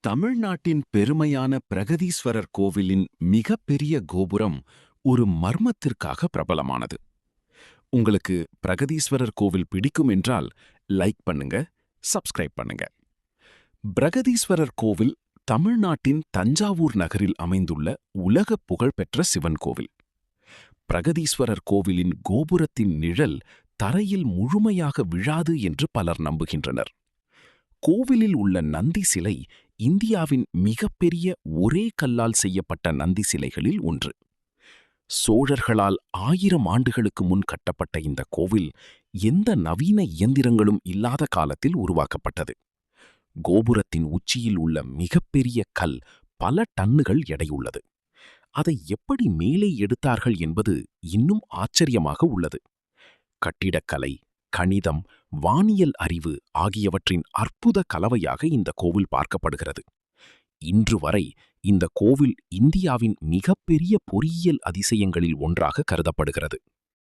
தமிழ்நாட்டின் பெருமையான பிரகதீஸ்வரர் கோவிலின் மிகப்பெரிய கோபுரம் ஒரு மர்மத்திற்காக பிரபலமானது. உங்களுக்கு பிரகதீஸ்வரர் கோவில் பிடிக்கும் என்றால் லைக் பண்ணுங்க, சப்ஸ்கிரைப் பண்ணுங்க. பிரகதீஸ்வரர் கோவில் தமிழ்நாட்டின் தஞ்சாவூர் நகரில் அமைந்துள்ள உலக புகழ்பெற்ற சிவன் கோவில். பிரகதீஸ்வரர் கோவிலின் கோபுரத்தின் நிழல் தரையில் முழுமையாக விழாது என்று பலர் நம்புகின்றனர். கோவிலில் உள்ள நந்தி சிலை இந்தியாவின் மிகப்பெரிய ஒரே கல்லால் செய்யப்பட்ட நந்தி சிலைகளில் ஒன்று. சோழர்களால் 1000 ஆண்டுகளுக்கு முன் கட்டப்பட்ட இந்த கோவில் எந்த நவீன இயந்திரங்களும் இல்லாத காலத்தில் உருவாக்கப்பட்டது. கோபுரத்தின் உச்சியில் உள்ள மிகப்பெரிய கல் பல டன்னுகள் எடையுள்ளது. அதை எப்படி மேலே எடுத்தார்கள் என்பது இன்னும் ஆச்சரியமாக உள்ளது. கட்டிடக்கலை, கணிதம், வானியல் அறிவு ஆகியவற்றின் அற்புத கலவையாக இந்த கோவில் பார்க்கப்படுகிறது. இன்று வரை இந்த கோவில் இந்தியாவின் மிகப்பெரிய பொறியியல் அதிசயங்களில் ஒன்றாக கருதப்படுகிறது.